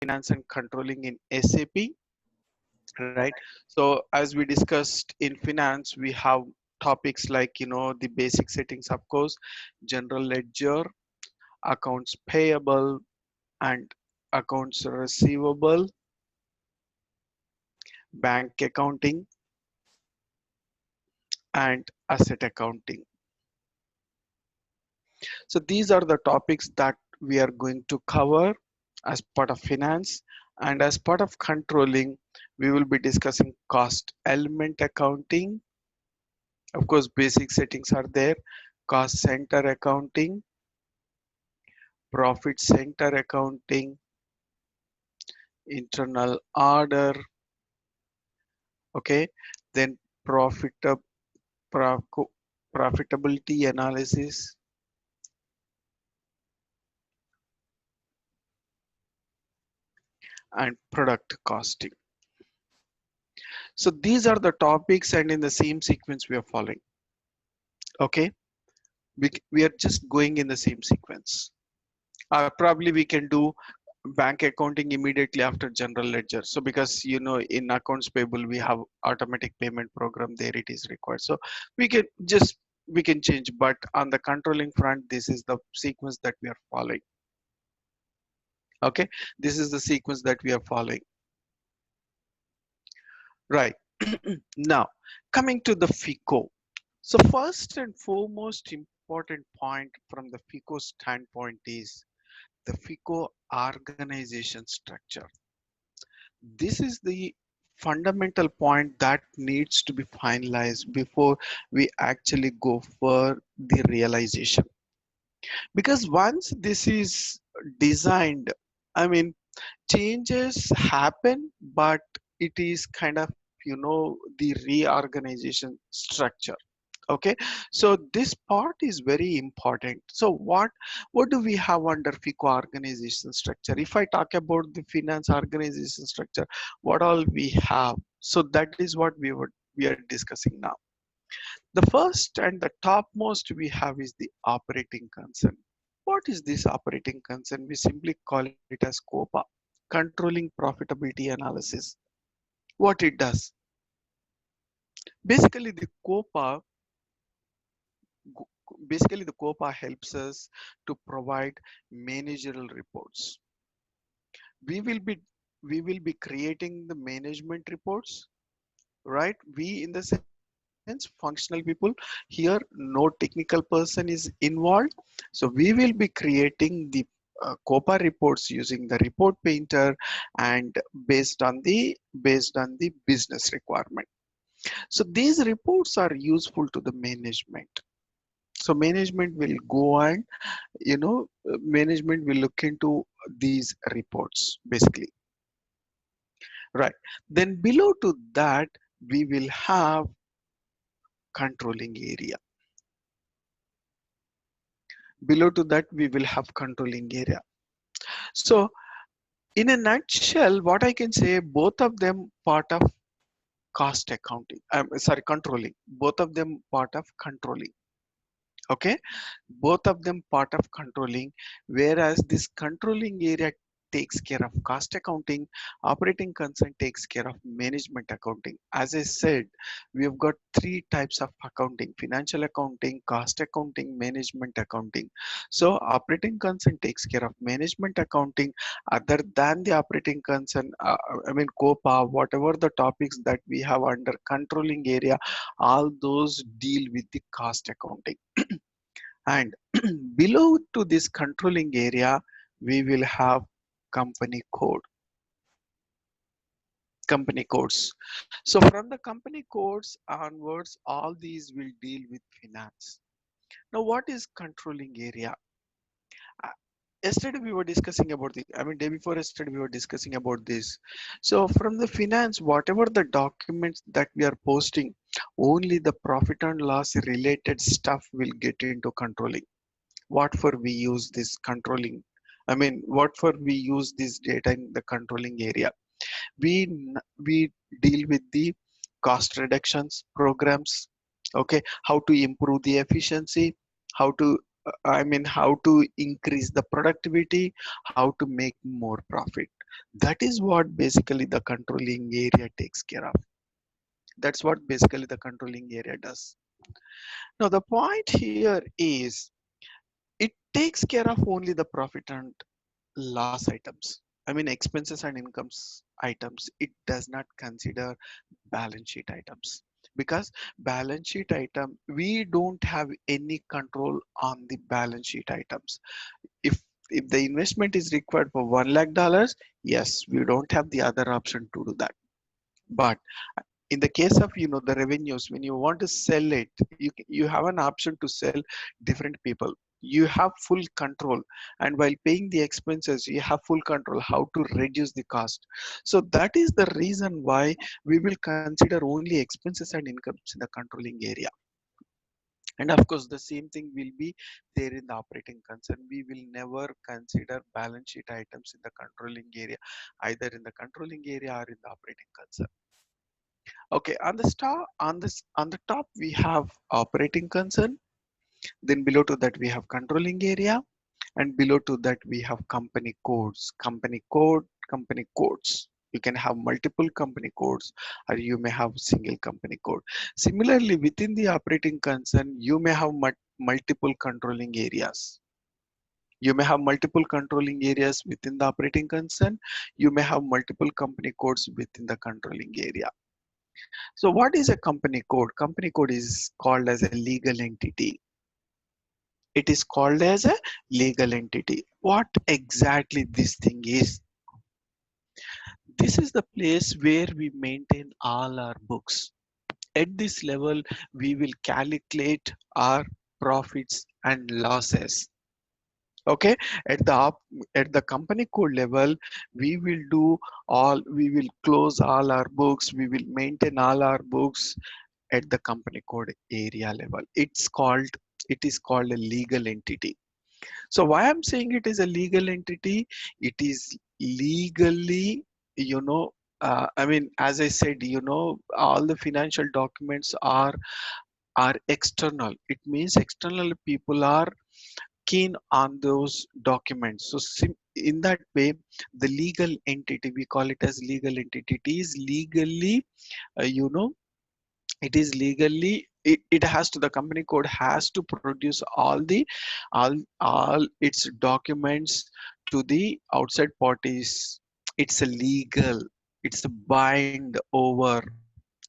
finance and controlling in SAP, right? So as we discussed in finance, we have topics like, the basic settings, of course, general ledger, accounts payable and accounts receivable, bank accounting, and asset accounting. So these are the topics that we are going to cover as part of finance. And as part of controlling, we will be discussing cost element accounting. Of course, basic settings are there: cost center accounting, profit center accounting, internal order, okay, then profit profitability analysis, and product costing. So these are the topics, and in the same sequence we are following. Okay, we are just going in the same sequence. Probably we can do bank accounting immediately after general ledger. So because in accounts payable we have automatic payment program, there it is required. So we can just we can change, but on the controlling front, this is the sequence that we are following. Okay, this is the sequence that we are following. Right. Now, coming to the FICO. So first and foremost important point from the FICO standpoint is the FICO organization structure. This is the fundamental point that needs to be finalized before we actually go for the realization. Because once this is designed, I mean, changes happen, but it is kind of, the reorganization structure. Okay, so this part is very important. So what do we have under FICO organization structure? If I talk about the finance organization structure, what all we have? So that is what we are discussing now. The first and the topmost we have is the operating concern. What is this operating concern? We simply call it as COPA, controlling profitability analysis. What it does, basically the COPA basically the COPA helps us to provide managerial reports. We will be creating the management reports, right? We, in the sense, functional people here, no technical person is involved. So we will be creating the COPA reports using the report painter and based on the business requirement. So these reports are useful to the management. So management will go and management will look into these reports basically, right? Then below to that we will have controlling area. Below to that we will have controlling area. So in a nutshell, what I can say, both of them part of cost accounting. I'm sorry, controlling. Both of them part of controlling. Okay, both of them part of controlling, whereas this controlling area takes care of cost accounting, operating concern takes care of management accounting. As I said, we have got three types of accounting: financial accounting, cost accounting, management accounting. So operating concern takes care of management accounting. Other than the operating concern, I mean COPA, whatever the topics that we have under controlling area, all those deal with the cost accounting. And below to this controlling area we will have company code, company codes. So from the company codes onwards, all these will deal with finance. Now what is controlling area? Uh, Yesterday we were discussing about the, I mean day before yesterday we were discussing about this. So from the finance, whatever the documents that we are posting, only the profit and loss related stuff will get into controlling. What for we use this controlling, I mean what for we use this data in the controlling area? We deal with the cost reductions programs. Okay, how to improve the efficiency, how to I mean how to increase the productivity, how to make more profit. That is what basically the controlling area takes care of. That's what basically the controlling area does. Now the point here is it takes care of only the profit and loss items. I mean expenses and incomes items. It does not consider balance sheet items, because balance sheet item we don't have any control on the balance sheet items. If if the investment is required for $1 lakh, yes, we don't have the other option to do that. But in the case of the revenues, when you want to sell it, you have an option to sell different people. You have full control, and while paying the expenses you have full control how to reduce the cost. So that is the reason why we will consider only expenses and incomes in the controlling area. And of course the same thing will be there in the operating concern. We will never consider balance sheet items in the controlling area, either in the controlling area or in the operating concern. Okay, on the star on the top we have operating concern, then below to that we have controlling area, and below to that we have company codes. Company code, company codes. You can have multiple company codes, or you may have single company code. Similarly, within the operating concern, you may have multiple controlling areas. You may have multiple controlling areas within the operating concern. You may have multiple company codes within the controlling area. So what is a company code? Company code is called as a legal entity. It is called as a legal entity. What exactly this thing is? This is the place where we maintain all our books. At this level, we will calculate our profits and losses. Okay, at the company code level, we will do all. We will close all our books. We will maintain all our books at the company code area level. It is called a legal entity. So why I'm saying it is a legal entity? It is legally, you know, I mean, as I said, all the financial documents are external. It means external people are keen on those documents. So in that way, the legal entity, we call it as legal entity. It is legally, uh, you know, it is legally, it has to, the company code has to produce all its documents to the outside parties. It's a legal, it's a bind over.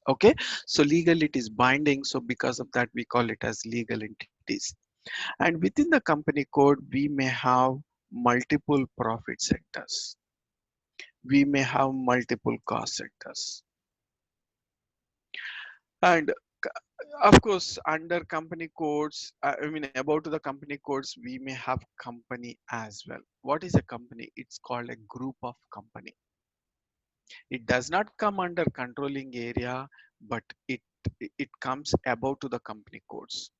Okay, so legal it is binding, so because of that we call it as legal entities. And within the company code we may have multiple profit sectors, we may have multiple cost sectors, and of course under company codes, I mean about the company codes, we may have company as well. What is a company? It's called a group of company. It does not come under controlling area, but it comes above to the company codes.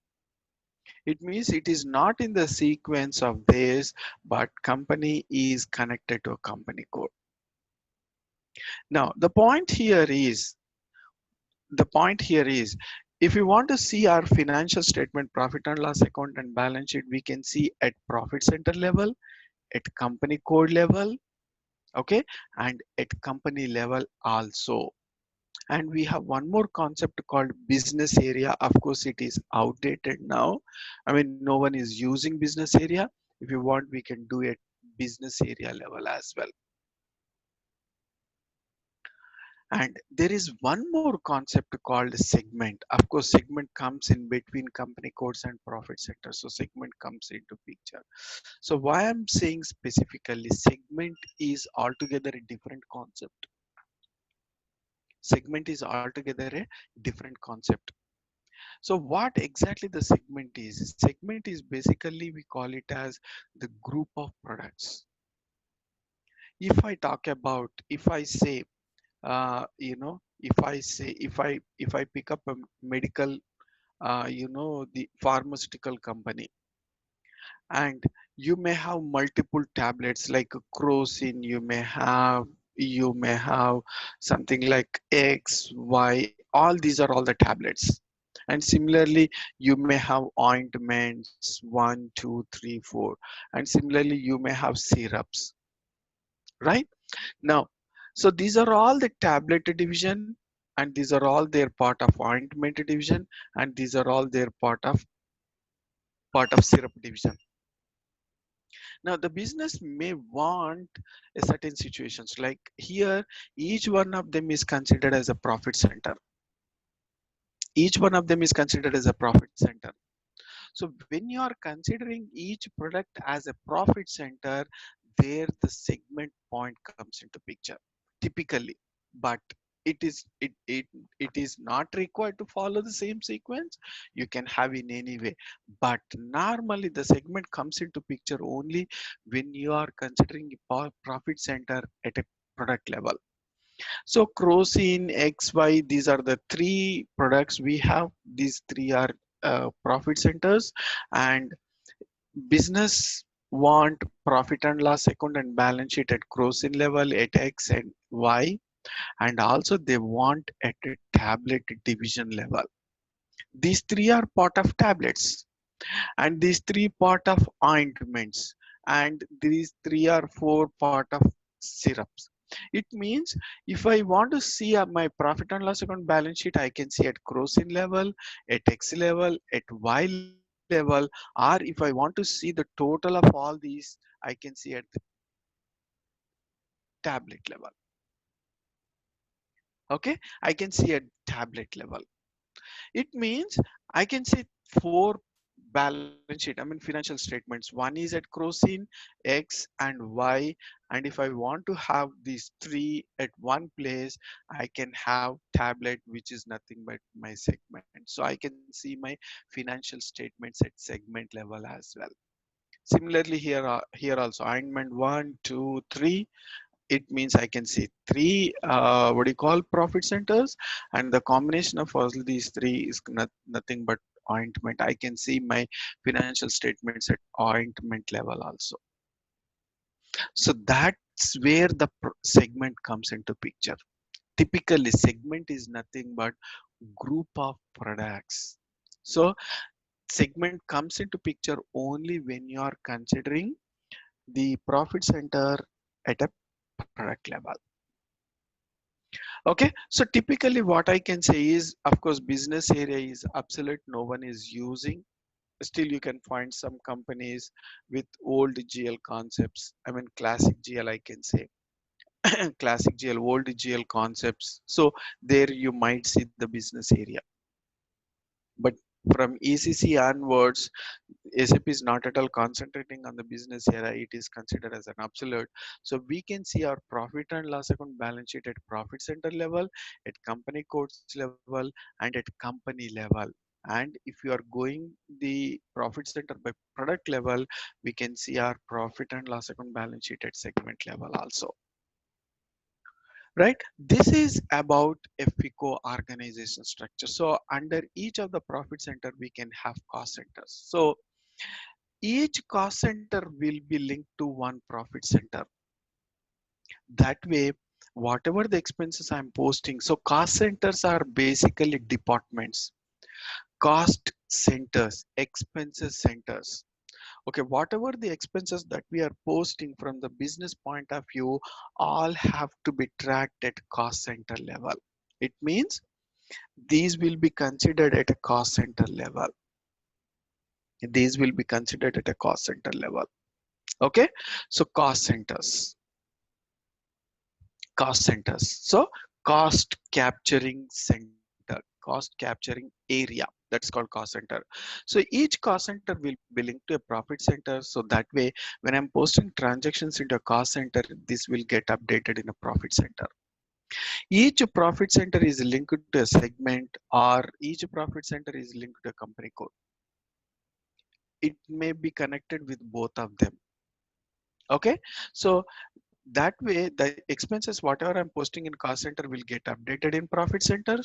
It means it is not in the sequence of this, but company is connected to a company code. Now the point here is, if we want to see our financial statement, profit and loss account and balance sheet, we can see at profit center level, at company code level, okay, and at company level also. And we have one more concept called business area. Of course it is outdated now. I mean no one is using business area. If you want we can do it business area level as well. And there is one more concept called segment. Of course, segment comes in between company codes and profit sector. So segment comes into picture. So why I'm saying specifically segment is altogether a different concept. Segment is altogether a different concept. So what exactly the segment is? Segment is basically, we call it as the group of products. If I talk about, if I say, if I pick up a medical, the pharmaceutical company, and you may have multiple tablets like crocin, you may have something like X, Y, all these are all the tablets. And similarly, you may have ointments, one, two, three, four, and similarly, you may have syrups, right? Now, so these are all the tablet division, and these are all their part of ointment division, and these are all their part of syrup division. Now the business may want a certain situations like here, each one of them is considered as a profit center. Each one of them is considered as a profit center. So when you are considering each product as a profit center, there the segment point comes into picture typically. But it is not required to follow the same sequence. You can have in any way. But normally the segment comes into picture only when you are considering a profit center at a product level. So Crocin, XY, these are the three products we have. These three are profit centers, and business want profit and loss account and balance sheet at Crocin level at X and Y, and also they want at a tablet division level. These three are part of tablets, and these three part of ointments, and these three are four part of syrups. It means if I want to see my profit and loss account balance sheet, I can see at Crocin level, at X level, at Y level, or if I want to see the total of all these, I can see at the tablet level. Okay, I can see at tablet level. It means I can see four balance sheet, financial statements. One is at Crocin, X, and Y. And if I want to have these three at one place, I can have tablet, which is nothing but my segment. So I can see my financial statements at segment level as well. Similarly, here also, alignment one, two, three, it means I can see three what do you call profit centers, and the combination of all these three is nothing but ointment. I can see my financial statements at ointment level also. So that's where the segment comes into picture. Typically, segment is nothing but group of products. So segment comes into picture only when you are considering the profit center at a product level. Okay, so typically what I can say is, of course, business area is obsolete. No one is using. Still, you can find some companies with old GL concepts. Classic GL, I can say. Classic GL, old GL concepts. So there you might see the business area. But from ECC onwards, SAP is not at all concentrating on the business area. It is considered as an absolute. So we can see our profit and loss account balance sheet at profit center level, at company codes level, and at company level. And if you are going the profit center by product level, we can see our profit and loss account balance sheet at segment level also. Right, this is about a FICO organization structure. So under each of the profit center we can have cost centers. So each cost center will be linked to one profit center. That way, whatever the expenses I'm posting, so cost centers are basically departments. Cost centers, expenses centers. Okay, whatever the expenses that we are posting from the business point of view, all have to be tracked at cost center level. It means these will be considered at a cost center level. These will be considered at a cost center level. Okay, so cost centers. So cost capturing center, cost capturing area, that's called cost center. So each cost center will be linked to a profit center. So that way, when I'm posting transactions into a cost center, this will get updated in a profit center. Each profit center is linked to a segment, or each profit center is linked to a company code. It may be connected with both of them. Okay, so that way the expenses whatever I'm posting in cost center will get updated in profit center.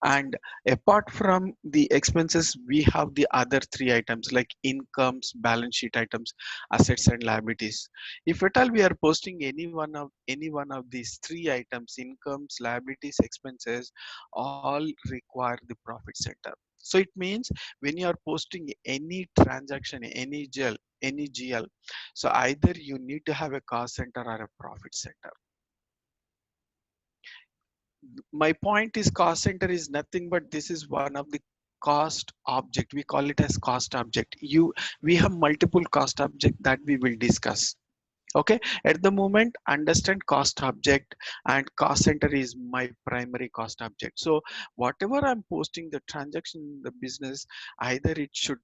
And apart from the expenses, we have the other three items like incomes, balance sheet items, assets and liabilities. If at all we are posting any one of these three items, incomes, liabilities, expenses, all require the profit center. So it means when you are posting any transaction, any GL, so either you need to have a cost center or a profit center. My point is cost center is nothing but this is one of the cost object. We call it as cost object. We have multiple cost object that we will discuss. Okay, at the moment understand cost object, and cost center is my primary cost object. So whatever I'm posting the transaction in the business, either it should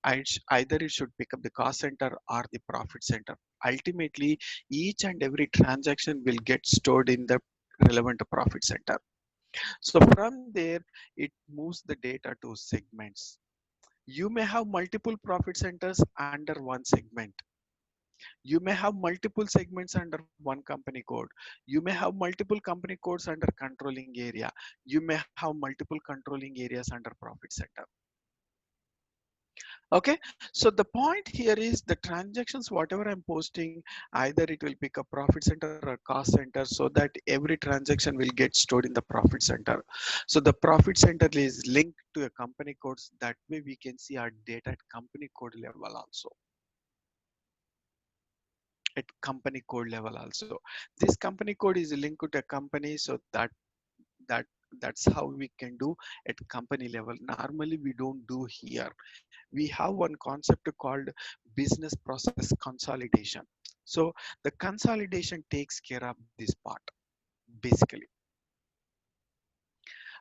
either it should pick up the cost center or the profit center. Ultimately each and every transaction will get stored in the relevant profit center. So from there it moves the data to segments. You may have multiple profit centers under one segment. You may have multiple segments under one company code. You may have multiple company codes under controlling area. You may have multiple controlling areas under profit center. Okay, so the point here is the transactions whatever I'm posting, either it will pick a profit center or cost center, so that every transaction will get stored in the profit center. So the profit center is linked to a company codes. That way we can see our data at company code level also. At company code level also, this company code is linked to a company, so that that's how we can do at company level. Normally we don't do here. We have one concept called business process consolidation. So the consolidation takes care of this part basically.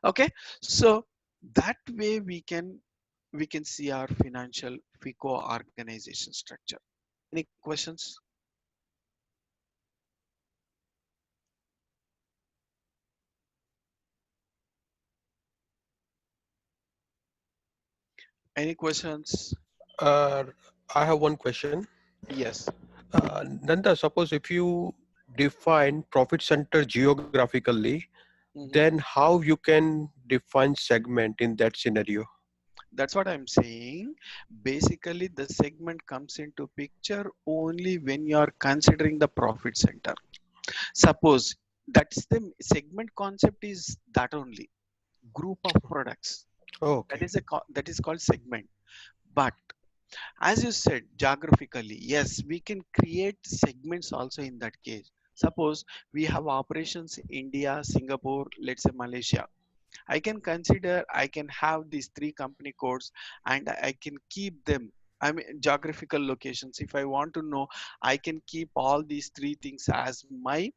Okay, so that way we can see our financial FICO organization structure. Any questions? Any questions? Uh, I have one question. Yes. Nanda, suppose if you define profit center geographically, Mhm. then how you can define segment in that scenario? That's what I'm saying. Basically, the segment comes into picture only when you are considering the profit center. Suppose that's the segment concept is that only group of products. That Okay. is that is called segment. But as you said, geographically, yes, we can create segments also in that case. Suppose we have operations in India, Singapore, let's say Malaysia. I can consider I can have these three company codes and I can keep them. I mean geographical locations. If I want to know, I can keep all these three things as my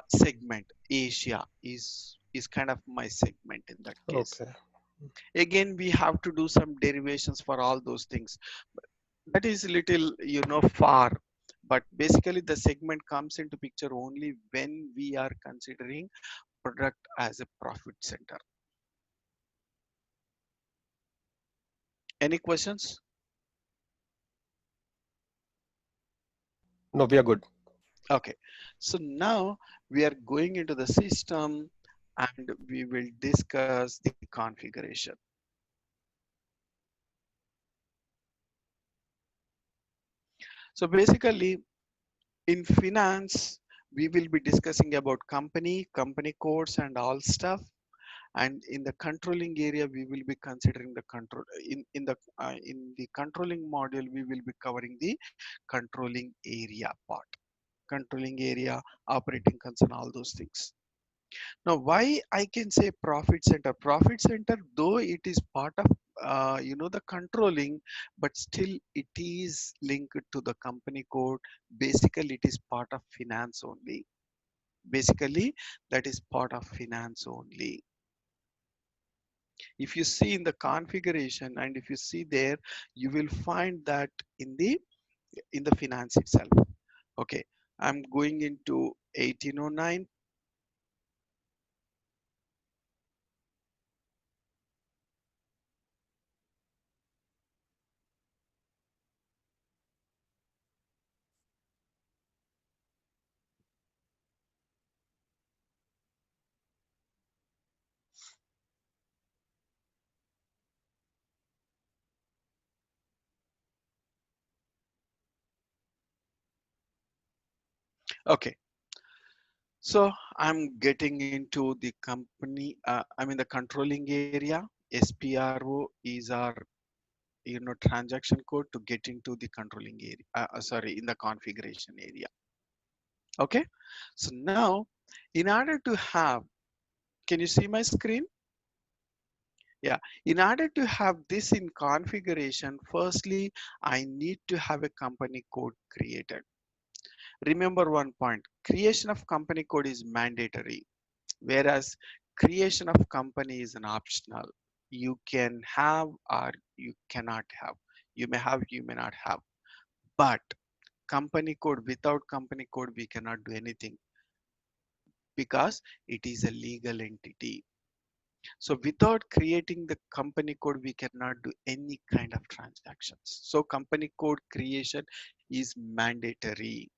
segment. Asia is kind of my segment in that case. Okay. Again, we have to do some derivations for all those things. That is little far. But basically, the segment comes into picture only when we are considering product as a profit center. Any questions? No, we are good. Okay, so now we are going into the system and we will discuss the configuration. So basically, in finance, we will be discussing about company codes and all stuff. And in the controlling area, we will be considering the control in the controlling module. We will be covering the controlling area part, controlling area, operating concern, all those things. Now, why I can say profit center? Profit center, though it is part of the controlling, but still it is linked to the company code. Basically, it is part of finance only. Basically, that is part of finance only. If you see in the configuration and if you see there, you will find that in the finance itself. Okay, I'm going into 1809. Okay, so I'm getting into the company, I mean the controlling area. SPRO is our transaction code to get into the controlling area. Sorry, in the configuration area. Okay, so now in order to have Can you see my screen? Yeah. In order to have this in configuration, firstly, I need to have a company code created. Remember one point, creation of company code is mandatory, whereas creation of company is an optional. You can have or you cannot have. You may have, you may not have. But company code, without company code, we cannot do anything because it is a legal entity. So without creating the company code, we cannot do any kind of transactions. So company code creation is mandatory.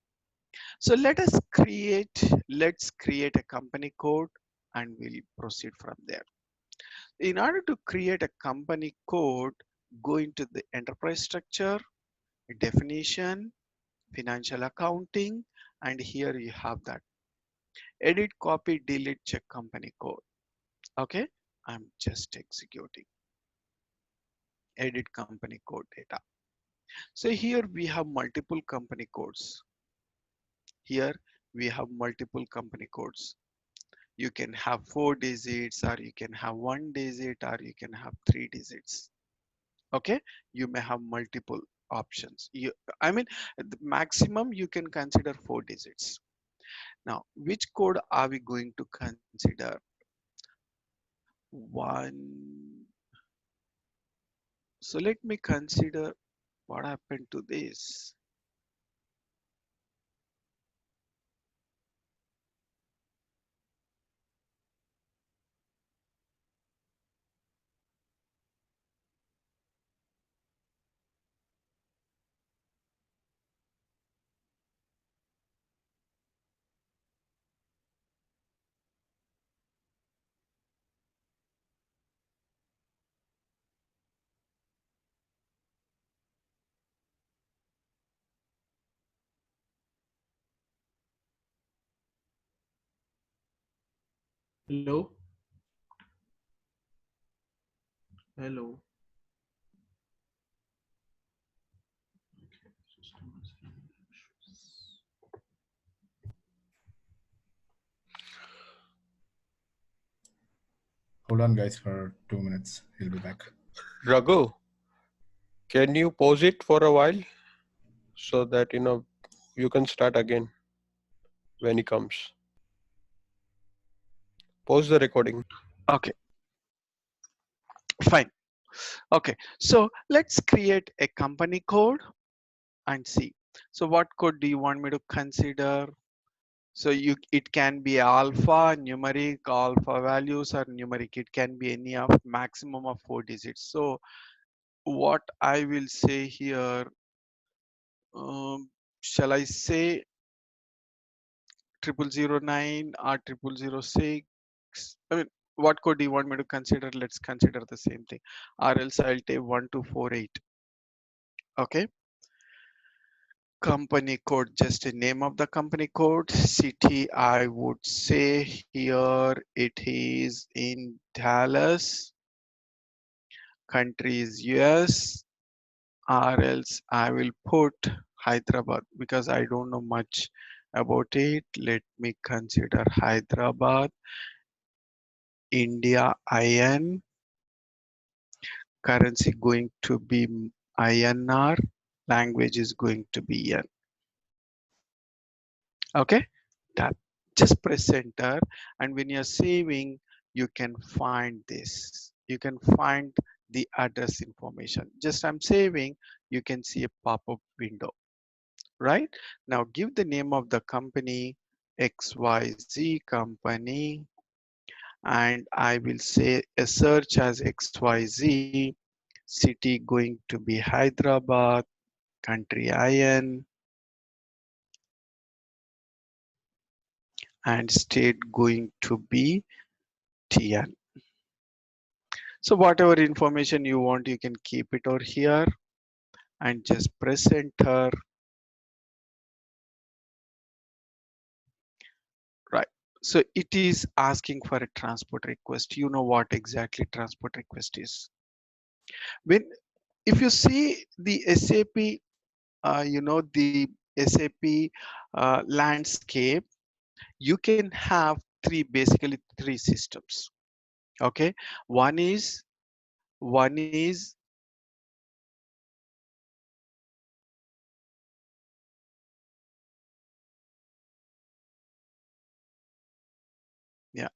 So let's create a company code and we'll proceed from there. In order to create a company code, go into the enterprise structure, definition, financial accounting, and here you have that edit, copy, delete, check company code. Okay, I'm just executing edit company code data. So here we have multiple company codes. Here we have multiple company codes. You can have 4 digits, or you can have 1 digit, or you can have 3 digits. Okay, you may have multiple options. I mean, the maximum you can consider 4 digits. Now, which code are we going to consider? One. So let me consider what happened to this. Hello, hello. Hold on, guys, for 2 minutes. He'll be back. Raghu, can you pause it for a while so that you can start again when he comes? Pause the recording. Okay, fine. Okay, so let's create a company code and see. So what code do you want me to consider? So it can be alpha, numeric, alpha values, or numeric. It can be any of maximum of 4 digits. So what I will say here, shall I say 0009 or 0006? I mean, what code do you want me to consider? Let's consider the same thing, or else I'll take 1248. Okay, company code, just a name of the company code. City, I would say here it is in Dallas. Country is US, or else I will put Hyderabad because I don't know much about it. Let me consider Hyderabad. India IN, currency going to be INR, language is going to be N. Okay, done. Just press enter, and when you're saving, you can find this. You can find the address information. Just I'm saving, you can see a pop-up window, right? Now give the name of the company, XYZ company, and I will say a search as XYZ, city going to be Hyderabad, country IN, and state going to be TN. So whatever information you want, you can keep it over here and just press enter. Right. So it is asking for a transport request. You know what exactly transport request is. When if you see the SAP, the SAP landscape, you can have basically three systems. Okay, one is one is yeah.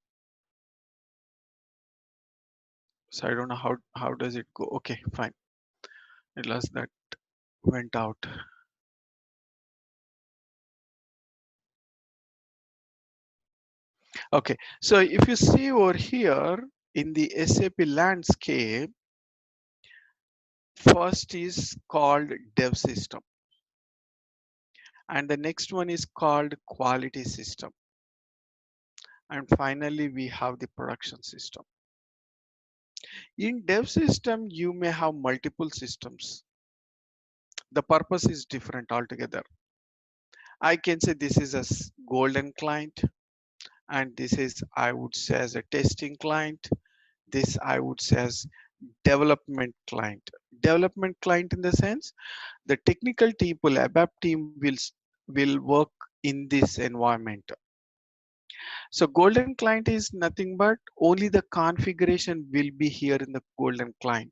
So I don't know how does it go. Okay, fine. At last that went out. Okay, so if you see over here in the SAP landscape, first is called dev system, and the next one is called quality system, and finally we have the production system. In dev system, you may have multiple systems. The purpose is different altogether. I can say this is a golden client, and this is, I would say, as a testing client. This I would say as development client. Development client in the sense the technical people, ABAP team will work in this environment. So golden client is nothing but only the configuration will be here in the golden client.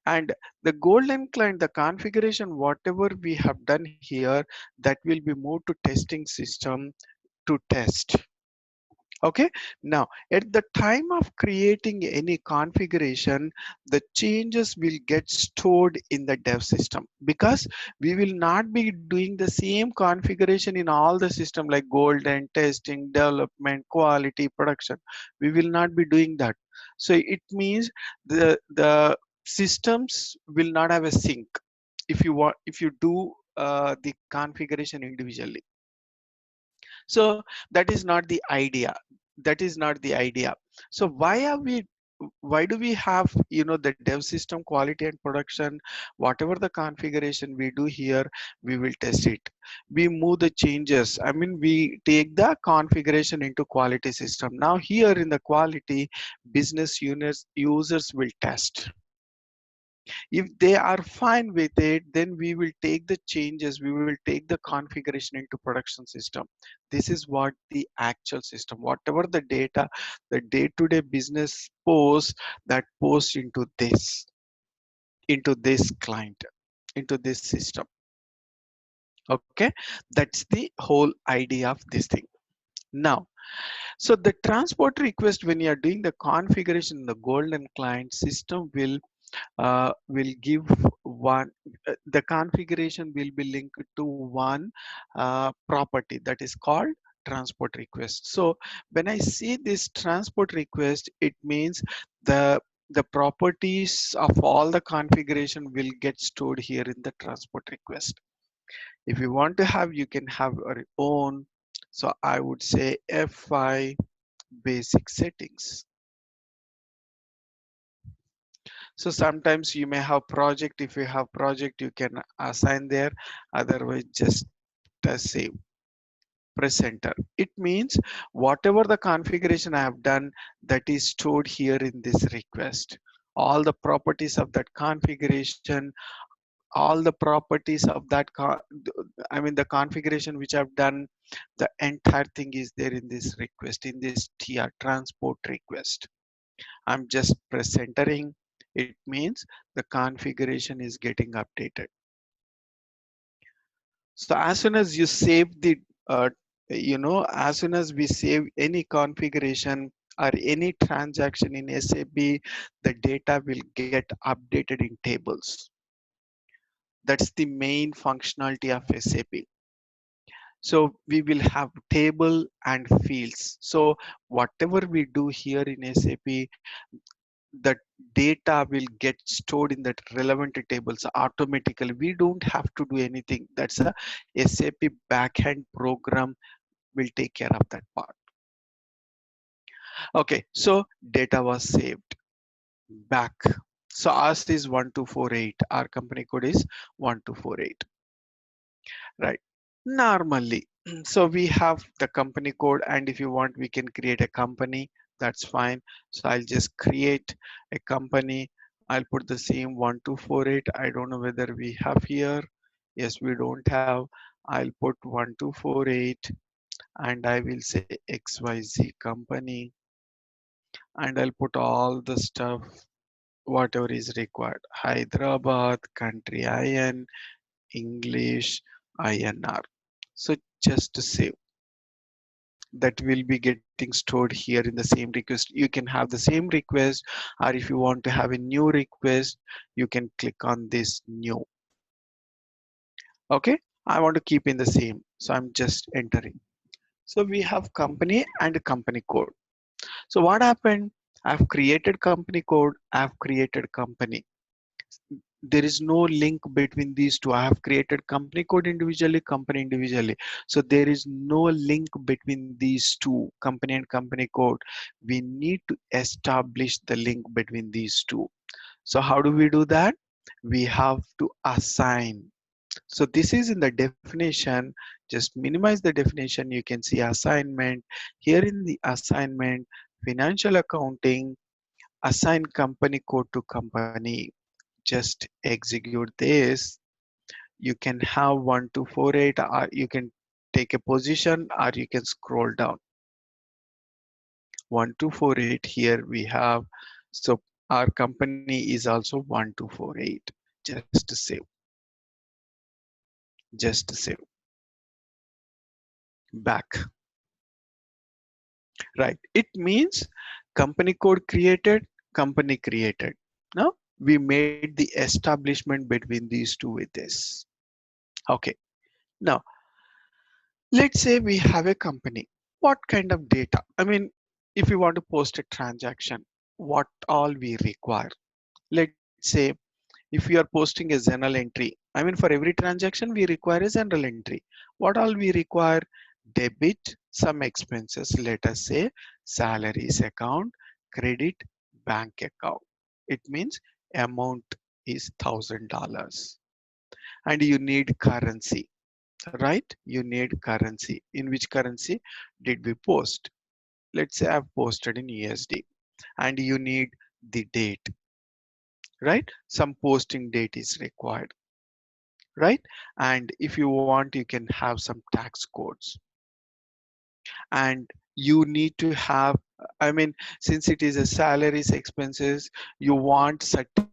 And the golden client, the configuration, whatever we have done here, that will be moved to testing system to test. Okay, now at the time of creating any configuration, the changes will get stored in the dev system, because we will not be doing the same configuration in all the system like golden, testing, development, quality, production. We will not be doing that. So it means the systems will not have a sync if you want, if you do the configuration individually. So that is not the idea. That is not the idea. So why do we have, you know, the dev system, quality and production? Whatever the configuration we do here, we will test it. We move the changes, I mean we take the configuration into quality system. Now here in the quality, business units users will test. If they are fine with it, then we will take the changes, we will take the configuration into production system. This is what the actual system, whatever the data, the day-to-day business posts, that post into this client, into this system. Okay, that's the whole idea of this thing. Now, so the transport request, when you are doing the configuration in the golden client, system will give one, the configuration will be linked to one property that is called transport request. So when I see this transport request, it means the properties of all the configuration will get stored here in the transport request. If you want to have, you can have your own. So I would say F5 basic settings. So sometimes you may have project. If you have project, you can assign there. Otherwise, just save, press enter. It means whatever the configuration I have done, that is stored here in this request. All the properties of that configuration, all the properties of that, I mean the configuration which I've done, the entire thing is there in this request, in this TR transport request. I'm just press entering. It means the configuration is getting updated. So as soon as you save the, you know, as soon as we save any configuration or any transaction in SAP, the data will get updated in tables. That's the main functionality of SAP. So we will have table and fields. So whatever we do here in SAP, that data will get stored in that relevant tables automatically. We don't have to do anything. That's a SAP backend program will take care of that part. Okay, so data was saved back. So ours is 1248. Our company code is 1248. Right. Normally, so we have the company code, and if you want, we can create a company. That's fine. So I'll just create a company. I'll put the same 1248. I don't know whether we have here. Yes, we don't have. I'll put 1248. and I will say XYZ company, and I'll put all the stuff whatever is required. Hyderabad, country IN, English, INR. So just to save, that will be getting stored here in the same request. You can have the same request, or if you want to have a new request, you can click on this new. Okay, I want to keep in the same, so I'm just entering. So we have company and company code. So what happened? I've created company code, I've created company. There is no link between these two. I have created company code individually, company individually. So there is no link between these two, company and company code. We need to establish the link between these two. So how do we do that? We have to assign. So this is in the definition. Just minimize the definition. You can see assignment. Here in the assignment, financial accounting, assign company code to company. Just execute this. You can have 1248, or you can take a position, or you can scroll down. 1248 here we have. So our company is also 1248. Just to save. Just to save. Back. Right. It means company code created, company created. Now we made the establishment between these two with this. Okay. Now let's say we have a company. What kind of data? I mean, if we want to post a transaction, what all we require? Let's say if we are posting a journal entry, I mean, for every transaction, we require a journal entry. What all we require? Debit some expenses. Let us say salaries account, credit bank account. It means amount is $1,000, and you need currency, right? You need currency. In which currency did we post? Let's say I've posted in USD, and you need the date, right? Some posting date is required, right? And if you want, you can have some tax codes, and you need to have, I mean, since it is a salaries expenses, you want certain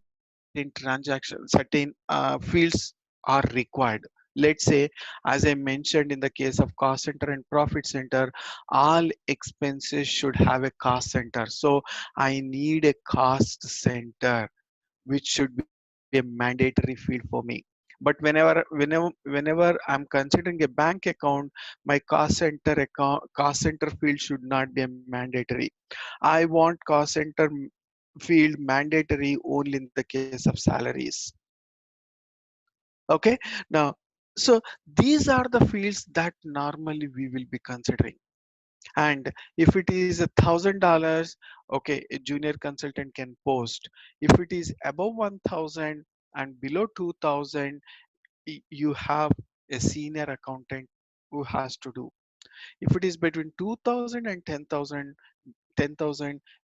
transaction, certain fields are required. Let's say, as I mentioned, in the case of cost center and profit center, all expenses should have a cost center. So I need a cost center, which should be a mandatory field for me. But whenever I'm considering a bank account, my cost center field should not be a mandatory. I want cost center field mandatory only in the case of salaries. Okay. Now, so these are the fields that normally we will be considering. And if it is $1,000, okay, a junior consultant can post. If it is above 1,000 and below 2,000, you have a senior accountant who has to do. If it is between 2,000 and 10,000,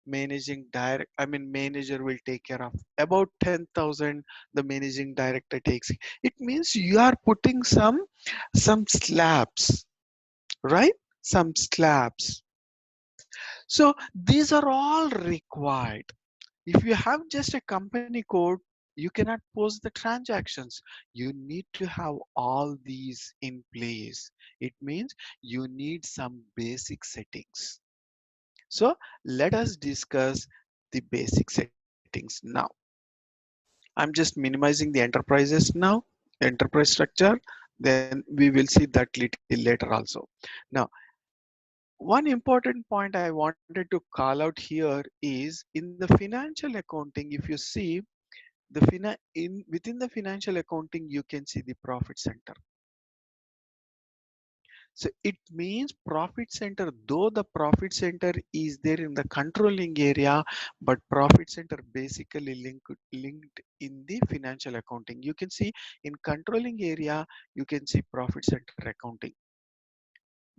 managing direct, I mean, manager will take care of. About 10,000, the managing director takes. It means you are putting some slabs, right? Some slabs. So these are all required. If you have just a company code, you cannot post the transactions. You need to have all these in place. It means you need some basic settings. So let us discuss the basic settings now. I'm just minimizing the enterprises now, enterprise structure. Then we will see that little later also. Now, one important point I wanted to call out here is in the financial accounting. If you see within the financial accounting, you can see the profit center. So it means profit center, though the profit center is there in the controlling area, but profit center basically linked in the financial accounting. You can see in controlling area, you can see profit center accounting.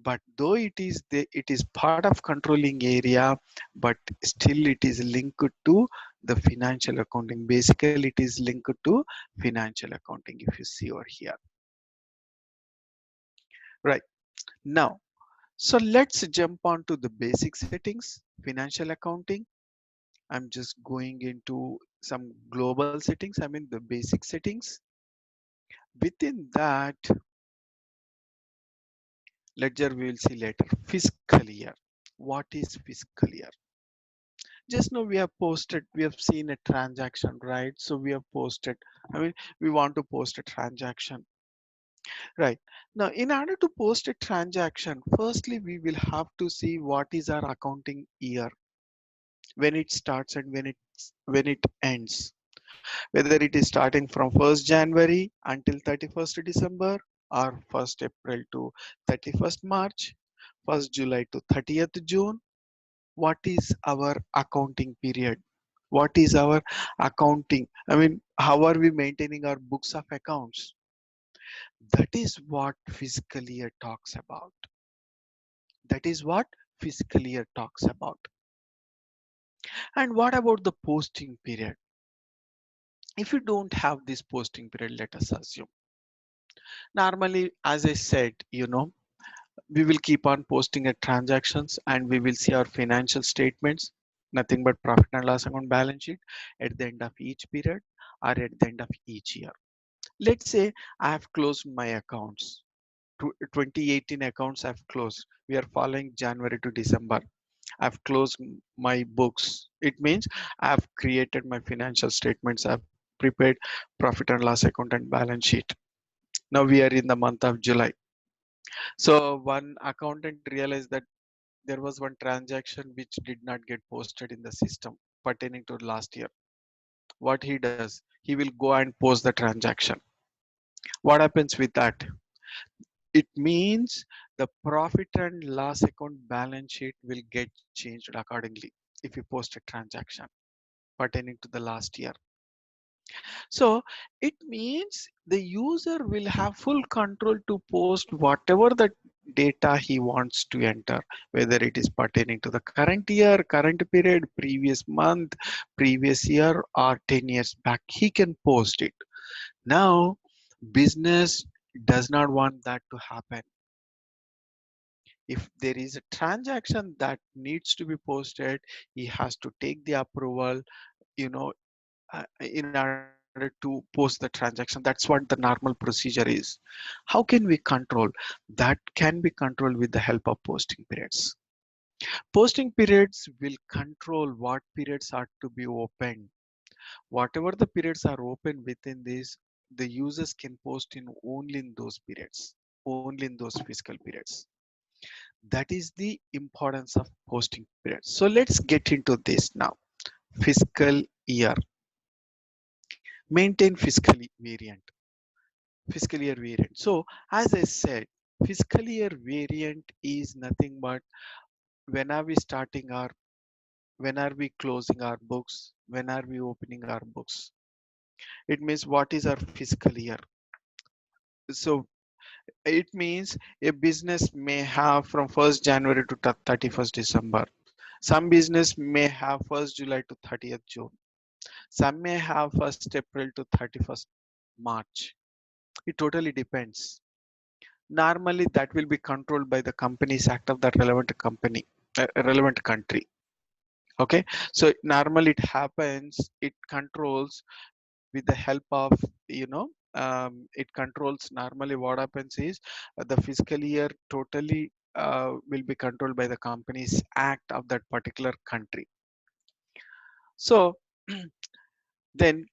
But though it is part of controlling area, but still it is linked to the financial accounting. Basically, it is linked to financial accounting if you see over here. Right now. So let's jump on to the basic settings, financial accounting. I'm just going into some global settings. I mean the basic settings. Within that ledger we will see later fiscal year. What is fiscal year? Just now we have posted, we have seen a transaction, right? So we have posted, I mean, we want to post a transaction, right? Now, in order to post a transaction, firstly, we will have to see what is our accounting year, when it starts and when it ends. Whether it is starting from 1st January until 31st December or 1st April to 31st March, 1st July to 30th June. What is our accounting period? What is our accounting? I mean, how are we maintaining our books of accounts? That is what fiscal year talks about. That is what fiscal year talks about. And what about the posting period? If you don't have this posting period, let us assume. Normally, as I said, we will keep on posting at transactions and we will see our financial statements, nothing but profit and loss account balance sheet at the end of each period or at the end of each year. Let's say I have closed my accounts. 2018 accounts I've closed. We are following January to December. I've closed my books. It means I've created my financial statements. I've prepared profit and loss account and balance sheet. Now we are in the month of July. So one accountant realized that there was one transaction which did not get posted in the system pertaining to last year. What he does, he will go and post the transaction. What happens with that? It means the profit and loss account balance sheet will get changed accordingly if you post a transaction pertaining to the last year. So it means the user will have full control to post whatever the data he wants to enter, whether it is pertaining to the current year, current period, previous month, previous year, or 10 years back. He can post it. Now, business does not want that to happen. If there is a transaction that needs to be posted, he has to take the approval, you know, in order to post the transaction. That's what the normal procedure is. How can we control? That can be controlled with the help of posting periods. Posting periods will control what periods are to be opened. Whatever the periods are open within this, the users can post in only in those periods, only in those fiscal periods. That is the importance of posting periods. So let's get into this now. Fiscal year. Maintain fiscal variant. Fiscal year variant. So as I said, fiscal year variant is nothing but when are we starting our, when are we closing our books, when are we opening our books. It means what is our fiscal year. So it means a business may have from 1st January to 31st December. Some business may have 1st July to 30th June. Some may have 1st April to 31st March. It totally depends. Normally that will be controlled by the companies act of that relevant company, relevant country. Okay, so normally it happens, it controls with the help of, it controls. Normally what happens is the fiscal year totally will be controlled by the companies act of that particular country. So then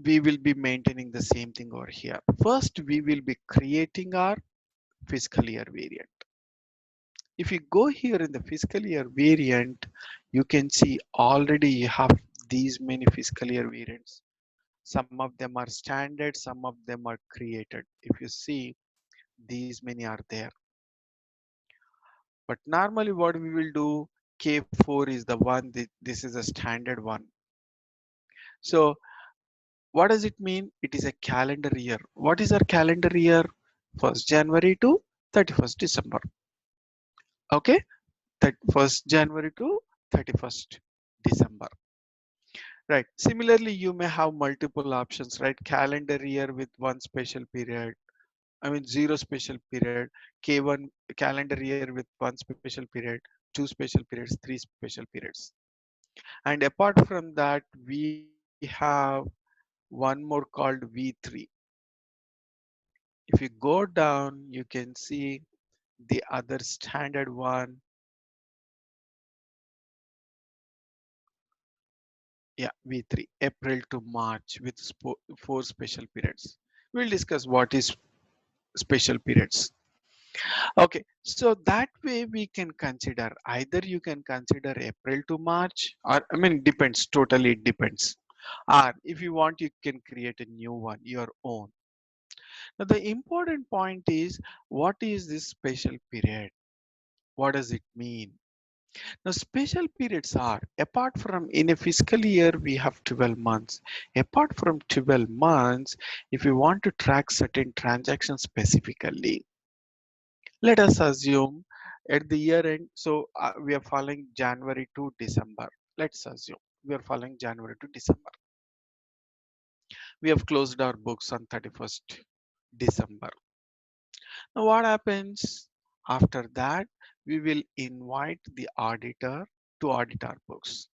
we will be maintaining the same thing over here. First we will be creating our fiscal year variant. If you go here in the fiscal year variant, you can see already you have these many fiscal year variants. Some of them are standard, some of them are created. If you see, these many are there. But normally what we will do, K4 is the one, this is a standard one. So what does it mean? It is a calendar year. What is our calendar year? 1st January to 31st December. Okay, that 1st January to 31st December. Right. Similarly, you may have multiple options, right? Calendar year with one special period, I mean zero special period, K1 calendar year with one special period, two special periods, three special periods. And apart from that, we have one more called V3. If you go down, you can see the other standard one. Yeah, V3, April to March with four special periods. We'll discuss what is special periods. Okay, so that way we can consider either you can consider April to March, or I mean, depends, totally it depends. Or if you want, you can create a new one, your own. Now, the important point is what is this special period? What does it mean? Now, special periods are apart from in a fiscal year, we have 12 months. Apart from 12 months, if you want to track certain transactions specifically, let us assume at the year end, so we are following January to December. Let's assume we are following January to December. We have closed our books on 31st December. Now, what happens after that? We will invite the auditor to audit our books.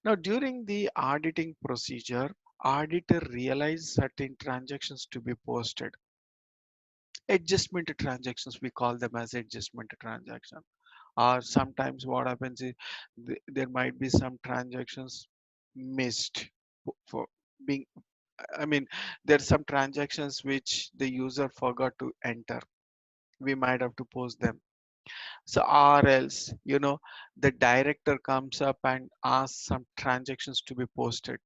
Now, during the auditing procedure, auditor realize certain transactions to be posted. Adjustment transactions, we call them as adjustment transaction. Or sometimes what happens is there might be some transactions missed for being, I mean, there's some transactions which the user forgot to enter. We might have to post them. So, or else, the director comes up and asks some transactions to be posted.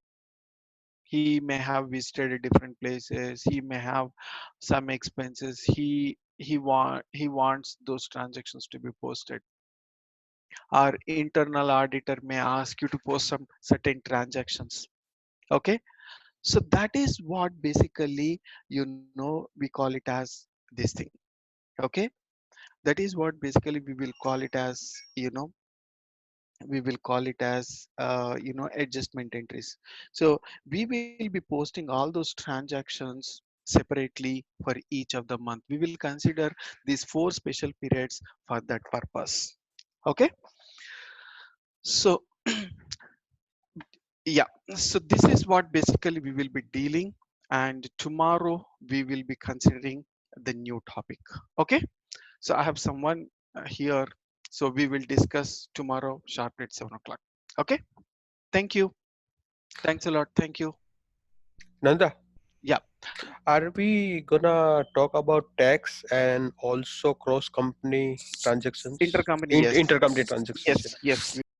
He may have visited different places. He may have some expenses. He wants those transactions to be posted. Our internal auditor may ask you to post some certain transactions. Okay, so that is what basically we call it as this thing. Okay, that is what basically we will call it as adjustment entries. So we will be posting all those transactions separately for each of the month. We will consider these four special periods for that purpose. Okay, so yeah, so this is what basically we will be dealing, and tomorrow we will be considering the new topic. Okay, so I have someone here, so we will discuss tomorrow sharp at 7 o'clock. Okay, thank you. Thanks a lot. Thank you. Nanda, Yeah, are we gonna talk about tax and also cross company transactions? intercompany, yes. Intercompany transactions, Yes, yeah. yes,